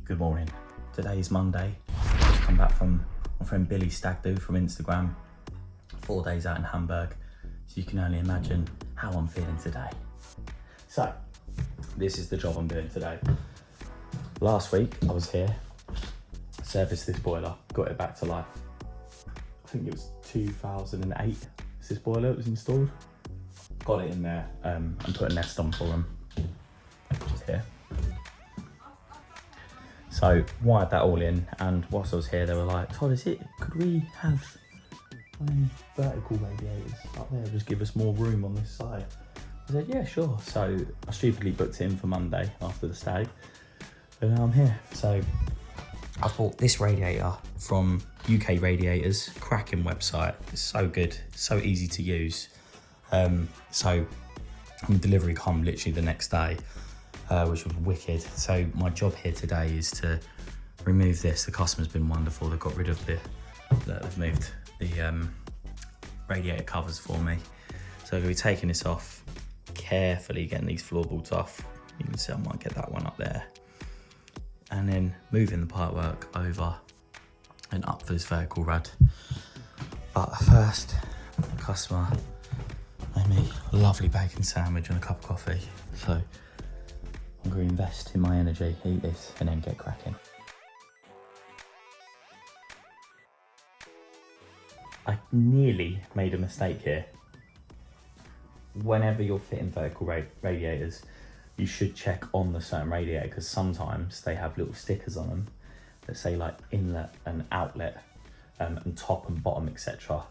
Good morning. Today is Monday. Just come back from my friend Billy's STAG DO from Instagram. 4 days out in Hamburg. So you can only imagine how I'm feeling today. So, this is the job I'm doing today. Last week I was here, serviced this boiler, got it back to life. I think it was 2008 this boiler was installed. Got it in there and put a nest on for them, which is here. So wired that all in, and whilst I was here they were like, Todd, could we have vertical radiators up there, just give us more room on this side? I said, yeah, sure. So I stupidly booked it in for Monday after the stag, and now I'm here. So I bought this radiator from UK Radiators, cracking website. It's so good, so easy to use. So delivery come literally the next day, which was wicked. So my job here today is to remove this. The customer's been wonderful. They've got rid of they've moved the radiator covers for me. So I'm gonna be taking this off, carefully getting these floorboards off. You can see I might get that one up there. And then moving the pipework over and up for this vertical rad. But first, the customer made me a lovely bacon sandwich and a cup of coffee. So I'm going to invest in my energy, eat this, and then get cracking. I nearly made a mistake here. Whenever you're fitting vertical radiators, you should check on the certain radiator, because sometimes they have little stickers on them that say like inlet and outlet and top and bottom, etc.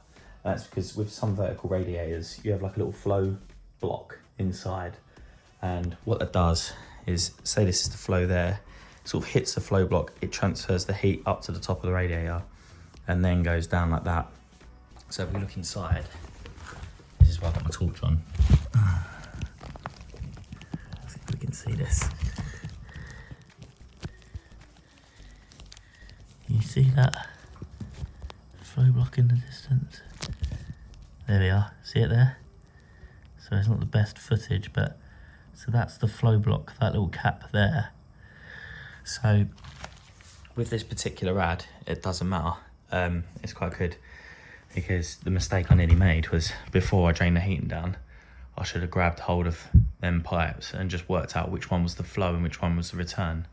And that's because with some vertical radiators, you have like a little flow block inside. And what that does is, say this is the flow there, it sort of hits the flow block, it transfers the heat up to the top of the radiator and then goes down like that. So if we look inside, this is why I've got my torch on. Let's see if we can see this. You see that flow block in the distance? There we are, see it there? So it's not the best footage, but so that's the flow block, that little cap there. So with this particular rad, it doesn't matter. It's quite good, because the mistake I nearly made was, before I drained the heating down, I should have grabbed hold of them pipes and just worked out which one was the flow and which one was the return.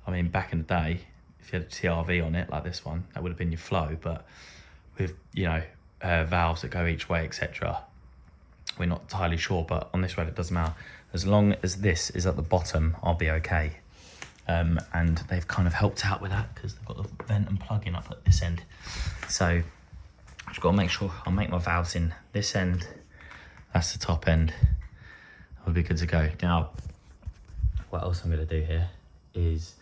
I mean, back in the day, if you had a TRV on it like this one, that would have been your flow, but with, you know, valves that go each way, etc., we're not entirely sure. But on this rad, it doesn't matter. As long as this is at the bottom, I'll be okay. And they've kind of helped out with that, because they've got the vent and plug-in up at this end. So I've just got to make sure I'll make my valves in this end. That's the top end. We'll be good to go. Now, what else I'm going to do here is,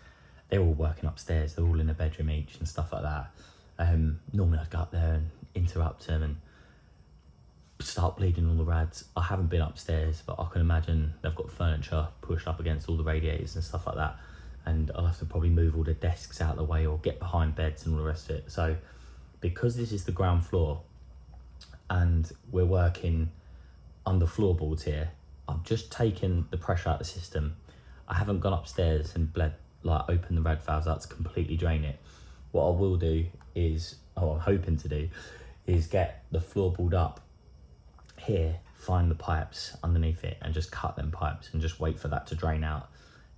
they're all working upstairs. They're all in a bedroom each and stuff like that. Normally I'd go up there and interrupt them and start bleeding all the rads. I haven't been upstairs, but I can imagine they've got furniture pushed up against all the radiators and stuff like that. And I'll have to probably move all the desks out of the way or get behind beds and all the rest of it. So because this is the ground floor and we're working under floorboards here, I've just taken the pressure out of the system. I haven't gone upstairs and opened the rad valves out to completely drain it. What I will do is, I'm hoping to do, is get the floorboard up here, find the pipes underneath it and just cut them pipes and just wait for that to drain out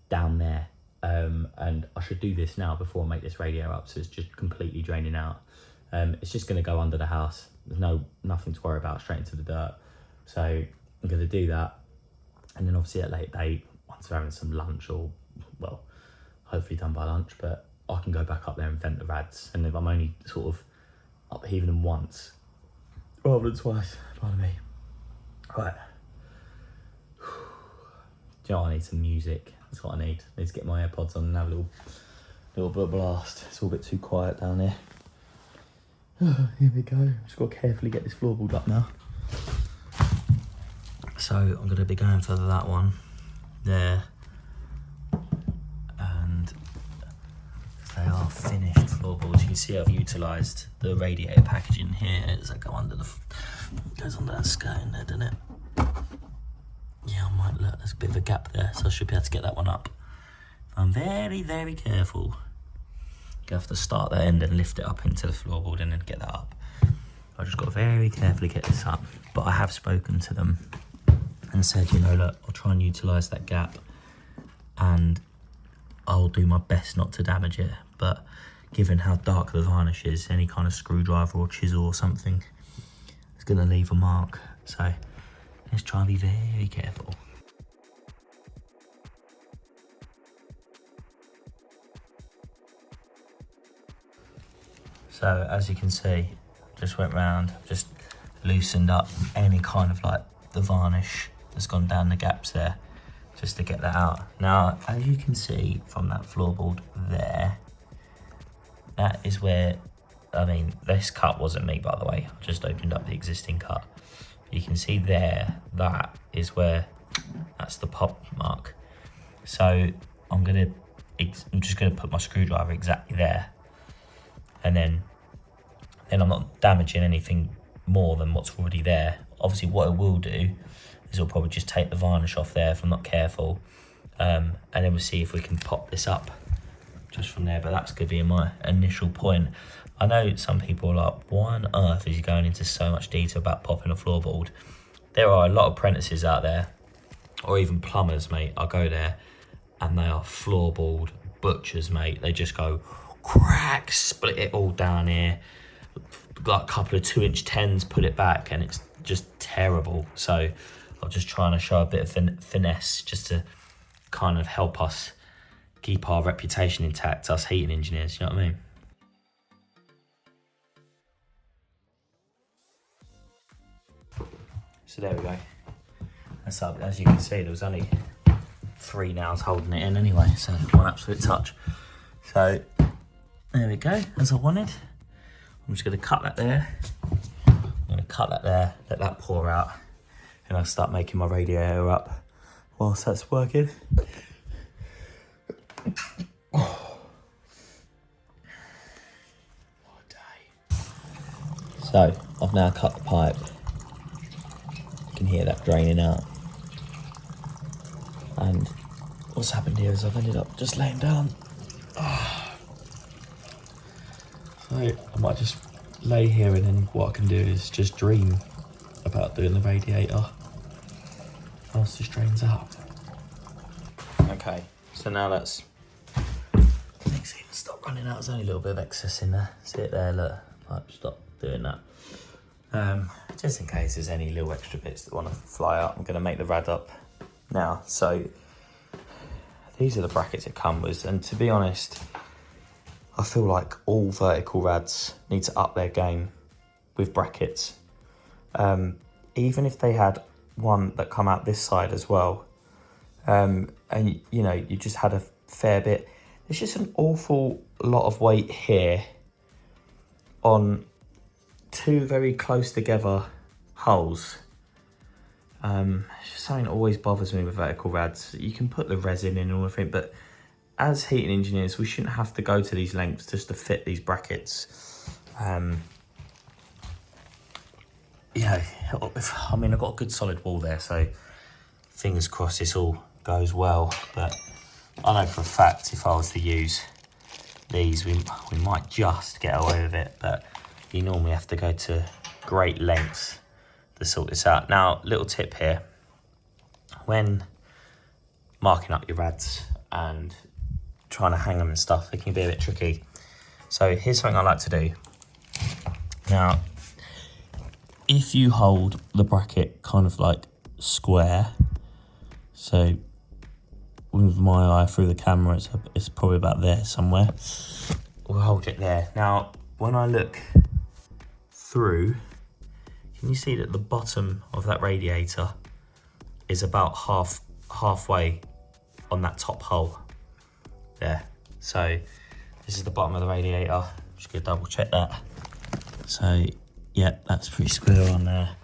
down there. And I should do this now before I make this radiator up, so it's just completely draining out. It's just going to go under the house. There's nothing to worry about, straight into the dirt. So I'm going to do that, and then obviously at a late date, once we're having some lunch, or well, hopefully done by lunch, but I can go back up there and vent the rads. And if I'm only sort of upheaving them once rather than twice, pardon me. Right. Do you know what? I need some music. That's what I need. I need to get my AirPods on and have a little bit of blast. It's all a bit too quiet down here. Here we go. Just got to carefully get this floorboard up now. So I'm going to be going for that one there. And they are finished floorboards. You can see I've utilised the radiator packaging here. Does that go under goes under that skirt in there, doesn't it? Yeah, I might look. There's a bit of a gap there, so I should be able to get that one up. I'm very, very careful. You have to start that end and lift it up into the floorboard and then get that up. I just got to very carefully get this up. But I have spoken to them and said, you know, look, I'll try and utilise that gap and I'll do my best not to damage it. But given how dark the varnish is, any kind of screwdriver or chisel or something is going to leave a mark. So let's try and be very careful. So as you can see, just went round, just loosened up any kind of like the varnish that's gone down the gaps there, just to get that out. Now, as you can see from that floorboard there, that is where, I mean, this cut wasn't me, by the way. I just opened up the existing cut. You can see there, that is where, that's the pop mark. So I'm just gonna put my screwdriver exactly there. And then I'm not damaging anything more than what's already there. Obviously what it will do is it'll probably just take the varnish off there if I'm not careful. And then we'll see if we can pop this up just from there, but that's gonna be my initial point. I know some people are like, why on earth is he going into so much detail about popping a floorboard? There are a lot of apprentices out there, or even plumbers, mate. I go there and they are floorboard butchers, mate. They just go crack, split it all down here, got a couple of 2-inch 10s, put it back, and it's just terrible. So I'm just trying to show a bit of finesse just to kind of help us keep our reputation intact, us heating engineers, you know what I mean? So there we go. That's up. As you can see, there was only 3 nails holding it in anyway, so one absolute touch. So there we go, as I wanted. I'm just going to cut that there. I'm going to cut that there, let that pour out, and I'll start making my radiator up whilst that's working. Oh. What a day. So I've now cut the pipe. You can hear that draining out. And what's happened here is I've ended up just laying down. Oh. So I might just lay here, and then what I can do is just dream about doing the radiator whilst this drains out. Okay, so now that's makes it stop running out. There's only a little bit of excess in there. See it there, look, pipe stop doing that. Just in case there's any little extra bits that want to fly out, I'm going to make the rad up now. So these are the brackets it comes with, and to be honest, I feel like all vertical rads need to up their game with brackets. Even if they had one that come out this side as well, and you know, you just had a fair bit. There's just an awful lot of weight here on 2 very close together holes. It's just something that always bothers me with vertical rads. You can put the resin in and everything, but as heating engineers, we shouldn't have to go to these lengths just to fit these brackets. You know, I mean, I've got a good solid wall there, so fingers crossed this all goes well. But I know for a fact if I was to use these, we might just get away with it, but you normally have to go to great lengths to sort this out. Now, little tip here, when marking up your rads and trying to hang them and stuff, it can be a bit tricky. So here's something I like to do. Now, if you hold the bracket kind of like square, so with my eye through the camera, it's probably about there somewhere. We'll hold it there. Now, when I look through, can you see that the bottom of that radiator is about halfway on that top hole there? So this is the bottom of the radiator. I'm just gonna double check that. So yeah, that's pretty square on there.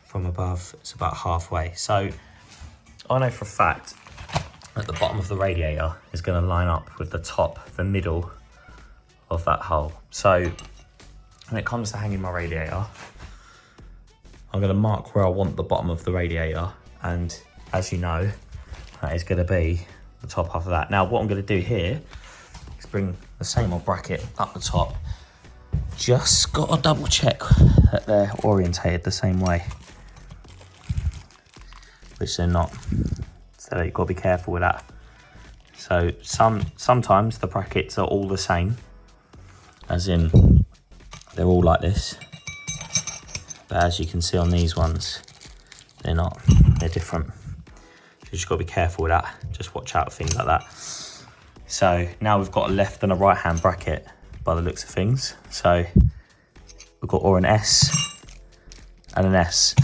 From above, it's about halfway. So I know for a fact that the bottom of the radiator is going to line up with the top, the middle of that hole. So when it comes to hanging my radiator, I'm going to mark where I want the bottom of the radiator, and as you know, that is going to be the top half of that. Now what I'm going to do here is bring the same old bracket up the top. Just got to double check that they're orientated the same way, which they're not. So you've got to be careful with that. So sometimes the brackets are all the same, as in they're all like this. But as you can see on these ones, they're not, they're different. So you just got to be careful with that. Just watch out for things like that. So now we've got a left and a right hand bracket by the looks of things. So we've got or an S and an S.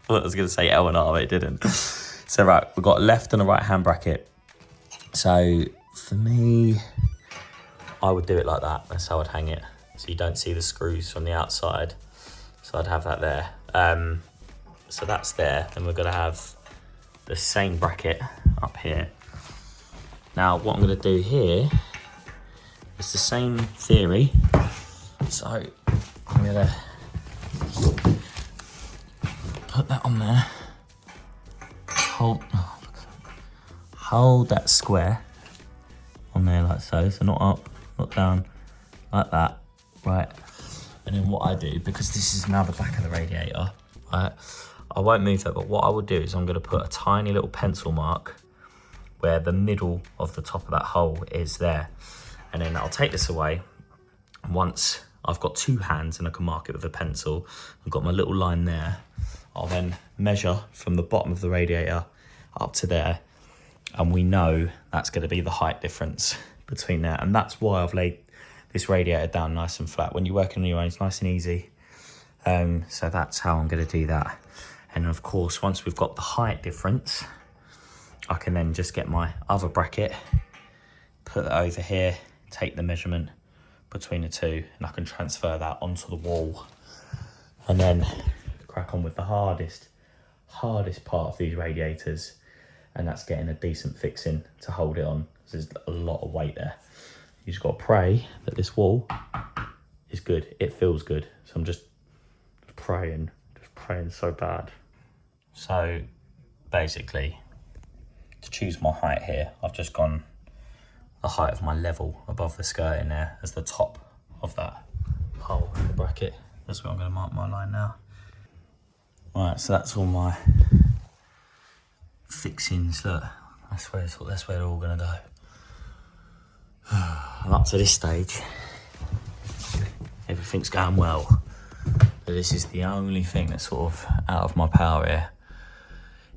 I was going to say L and R, but it didn't. So right, we've got a left and a right hand bracket. So for me, I would do it like that. That's how I'd hang it. So you don't see the screws from the outside. So I'd have that there. So that's there. Then we're gonna have the same bracket up here. Now what I'm gonna do here is the same theory. So I'm gonna put that on there. Hold that square on there like so. So not up, not down, like that, right? And then what I do, because this is now the back of the radiator, right? I won't move that, but what I will do is I'm gonna put a tiny little pencil mark where the middle of the top of that hole is there. And then I'll take this away. Once I've got two hands and I can mark it with a pencil, I've got my little line there. I'll then measure from the bottom of the radiator up to there. And we know that's gonna be the height difference between there. And that's why I've laid this radiator down nice and flat. When you're working on your own, it's nice and easy. So that's how I'm gonna do that. And of course, once we've got the height difference, I can then just get my other bracket, put it over here, take the measurement between the two, and I can transfer that onto the wall. And then crack on with the hardest part of these radiators, and that's getting a decent fixing to hold it on. There's a lot of weight there. You just got to pray that this wall is good. It feels good. So I'm just praying so bad. So basically, to choose my height here, I've just gone the height of my level above the skirt in there as the top of that hole in the bracket. That's where I'm going to mark my line now. Right, so that's all my fixings. Look, that's where they're all going to go. And up to this stage, everything's going well. But this is the only thing that's sort of out of my power here.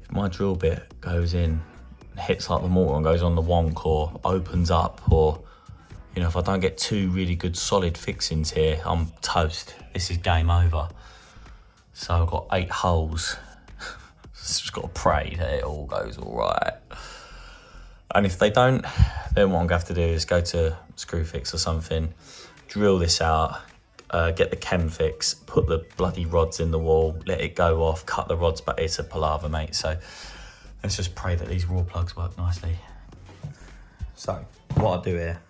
If my drill bit goes in, hits like the mortar and goes on the wonk, or opens up, or you know, if I don't get two really good solid fixings here, I'm toast. This is game over. So I've got 8 holes. Just got to pray that it all goes all right. And if they don't, then what I'm gonna have to do is go to Screwfix or something, drill this out, get the chem fix, put the bloody rods in the wall, let it go off, cut the rods, but it's a palaver, mate. So let's just pray that these raw plugs work nicely. So what I'll do here,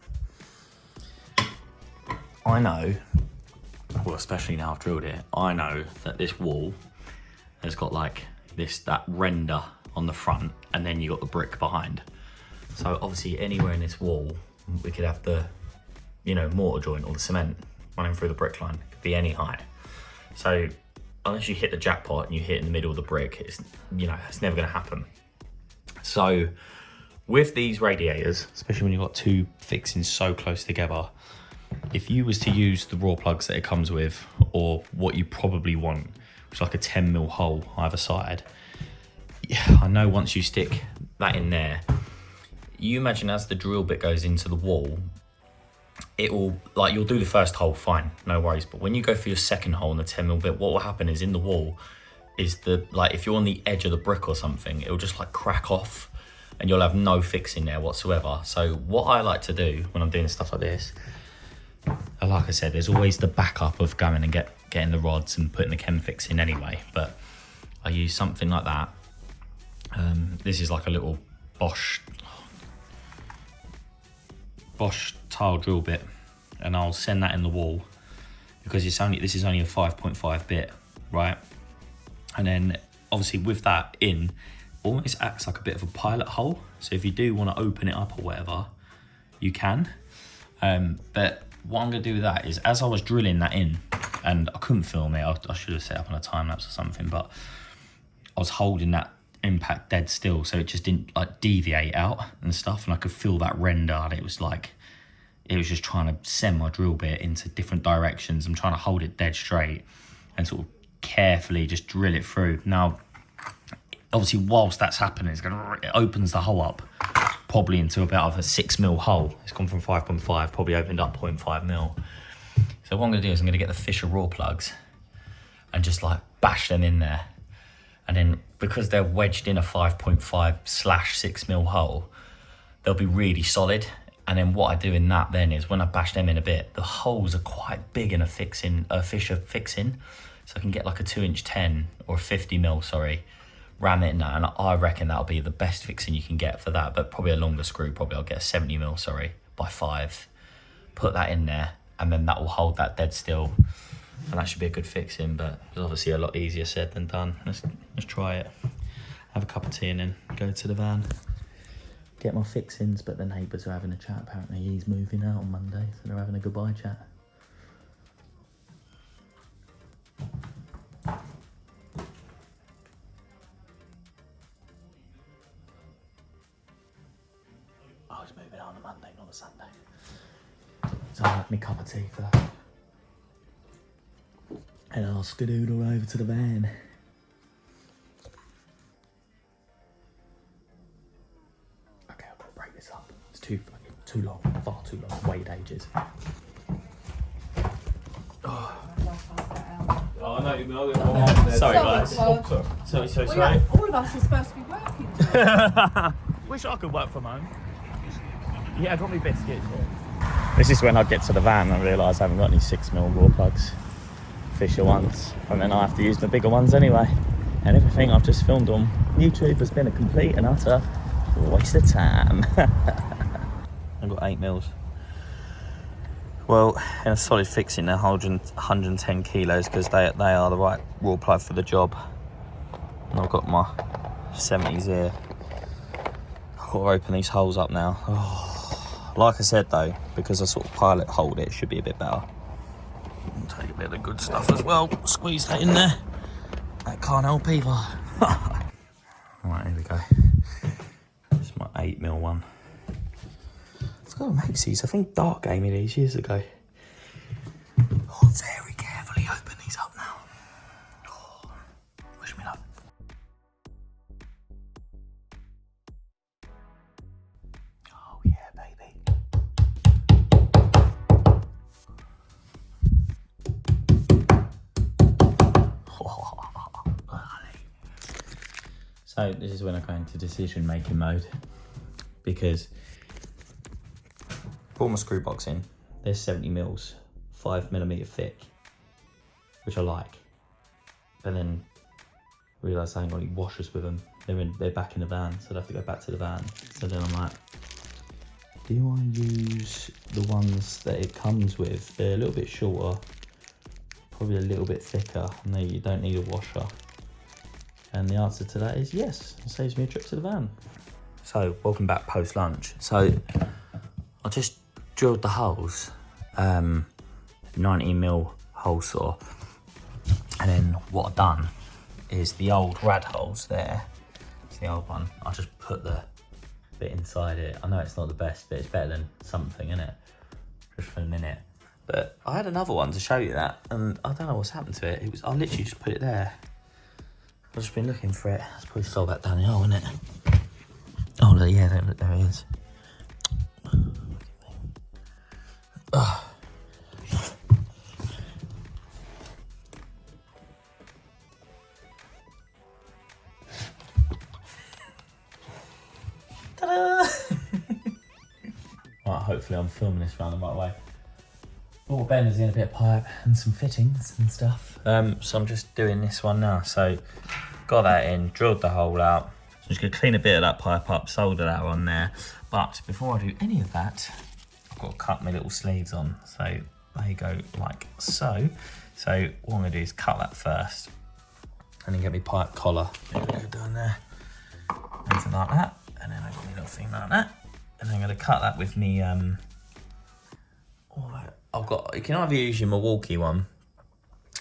I know, well, especially now I've drilled it, I know that this wall has got like that render on the front, and then you got the brick behind. So obviously anywhere in this wall, we could have the, you know, mortar joint or the cement running through the brick line. It could be any height. So unless you hit the jackpot and you hit in the middle of the brick, it's, you know, it's never gonna happen. So with these radiators, especially when you've got two fixings so close together, if you was to use the raw plugs that it comes with, or what you probably want, which is like a 10mm hole either side, yeah, I know once you stick that in there, you imagine as the drill bit goes into the wall, it will, like, you'll do the first hole fine, no worries, but when you go for your second hole in the 10mm bit, what will happen is in the wall is like, if you're on the edge of the brick or something, it'll just like crack off and you'll have no fixing there whatsoever. So what I like to do when I'm doing stuff like this, like I said, there's always the backup of going and getting the rods and putting the chem fix in anyway, but I use something like that. This is like a little Bosch tile drill bit, and I'll send that in the wall because this is only a 5.5 bit, right? And then obviously with that in, almost acts like a bit of a pilot hole. So if you do want to open it up or whatever, you can. But what I'm going to do with that is, as I was drilling that in, and I couldn't film it, I should have set up on a time lapse or something, but I was holding that impact dead still, so it just didn't like deviate out and stuff, and I could feel that render, and it was like, it was just trying to send my drill bit into different directions. I'm trying to hold it dead straight and sort of carefully just drill it through. Now, obviously, whilst that's happening, it opens the hole up probably into about of a 6mm hole. It's gone from 5.5, probably opened up 0.5mm. So what I'm gonna do is I'm gonna get the Fisher raw plugs and just like bash them in there. And then because they're wedged in a 5.5/6mm hole, they'll be really solid. And then what I do in that then is when I bash them in a bit, the holes are quite big in a Fisher fixing. So I can get like a 2" 10 or 50mm, sorry, ram it in that. And I reckon that'll be the best fixing you can get for that, but probably a longer screw, probably I'll get a 70mm, sorry, by 5. Put that in there, and then that will hold that dead still. And that should be a good fixing, but it's obviously a lot easier said than done. Let's try it. Have a cup of tea and then go to the van. Get my fixings, but the neighbours are having a chat. Apparently he's moving out on Monday, so they're having a goodbye chat. Oh, he's moving out on a Monday, not a Sunday. So I'll have my cup of tea first. And I'll skedoodle over to the van. Okay, I've got to break this up. It's too long, far too long. Wait ages. Oh, no, sorry guys. Sorry. All of us are supposed to be working. Wish I could work from home. Yeah, I got me biscuits. This is when I get to the van and I realise I haven't got any 6mm raw plugs. Fisher ones, and then I have to use the bigger ones anyway. And everything I've just filmed on YouTube has been a complete and utter waste of time. I've got 8mm. Well, in a solid fixing, they're holding 110 kilos because they are the right raw plug for the job. And I've got my 70s here. I've got to open these holes up now. Oh. Like I said though, because I sort of pilot hold it should be a bit better. Take a bit of the good stuff as well, squeeze that in there. That can't help either. Right, here we go. This is my 8mm one. I've got to make these. I think Dark gave me these years ago. Oh, very carefully open these up now. Oh, wish me luck. Oh yeah, baby. So this is when I go into decision making mode, because pull my screw box in, there's 70mm, 5mm thick, which I like, but then realise I ain't got any washers with them. They're back in the van, so I'd have to go back to the van. So then I'm like, do I use the ones that it comes with? They're a little bit shorter, probably a little bit thicker, and you don't need a washer. And the answer to that is yes, it saves me a trip to the van. So, welcome back post-lunch. So, I just drilled the holes, 90mm hole saw. And then what I've done is the old rad holes there, it's the old one, I just put the bit inside it. I know it's not the best, but it's better than something, isn't it? Just for a minute. But I had another one to show you that, and I don't know what's happened to it. I literally just put it there. I've just been looking for it. It's probably fell back down the hole, isn't it? Oh, yeah, there it is. Oh. Ta-da! Right, hopefully I'm filming this round the right way. Bought benders in, a bit of pipe and some fittings and stuff. So I'm just doing this one now. So got that in, drilled the hole out. So I'm just gonna clean a bit of that pipe up, solder that on there. But before I do any of that, I've got to cut my little sleeves on. So they go like so. So what I'm gonna do is cut that first and then get my pipe collar. There we go, down there. Anything like that. And then I've got my little nothing like that. And I'm gonna cut that with me, I've got, you can either use your Milwaukee one,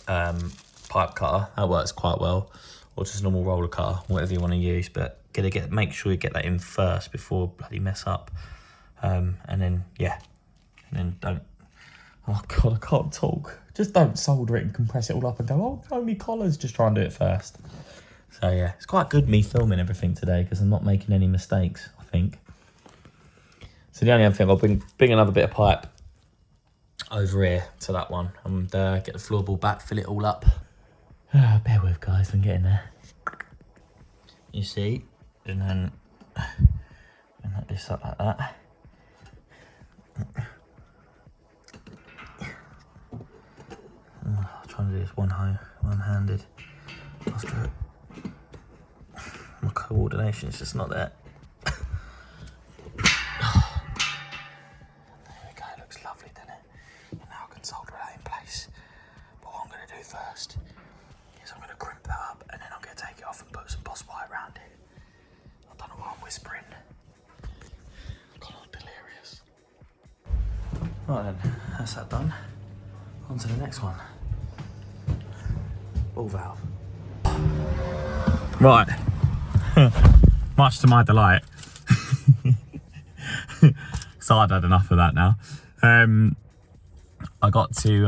pipe cutter, that works quite well, or just a normal roller cutter, whatever you want to use, but make sure you get that in first before bloody mess up. And then, yeah, and then don't, oh God, I can't talk. Just don't solder it and compress it all up and go, oh, no, me collars, just try and do it first. So yeah, it's quite good me filming everything today because I'm not making any mistakes, I think. So the only other thing, I'll bring another bit of pipe over here to that one and get the floorboard back, fill it all up. Bear with, guys, I'm getting there. You see, and then let this up like that. I'm trying to do this one-handed. After it, my coordination is just not there. There we go, it looks lovely, doesn't it? And now I can solder that in place. But what I'm going to do first is I'm going to crimp that up and then I'm going to take it off and put some boss wire around it. I don't know why I'm whispering. God, I'm delirious. Right then, that's that done. On to the next one. Ball valve. Right. Much to my delight. So I'd had enough of that now. I got to,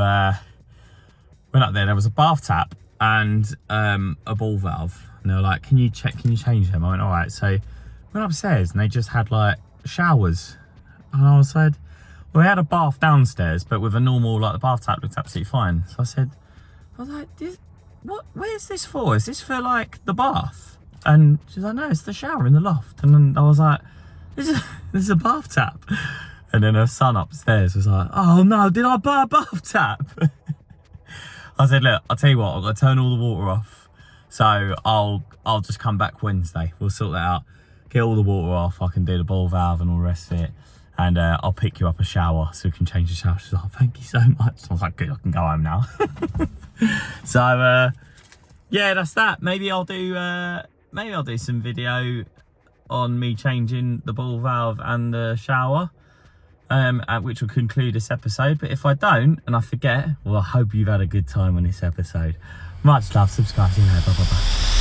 went up there was a bath tap and a ball valve. And they were like, can you change them? I went, all right. So went upstairs and they just had like showers. And I said, well, they had a bath downstairs, but with a normal, like the bath tap looked absolutely fine. So I was like, where's this for? Is this for like the bath? And she's like, no, it's the shower in the loft. And then I was like, this is a bath tap. And then her son upstairs was like, oh no, did I buy a bath tap? I said, look, I'll tell you what, I've got to turn all the water off. So I'll just come back Wednesday. We'll sort that out. Get all the water off. I can do the ball valve and all the rest of it. And I'll pick you up a shower so we can change the shower. She's like, oh, thank you so much. I was like, good, I can go home now. So yeah, that's that. Maybe I'll do some video on me changing the ball valve and the shower, which will conclude this episode. But if I don't and I forget, well, I hope you've had a good time on this episode. Much love, subscribe, see you later, bye bye bye.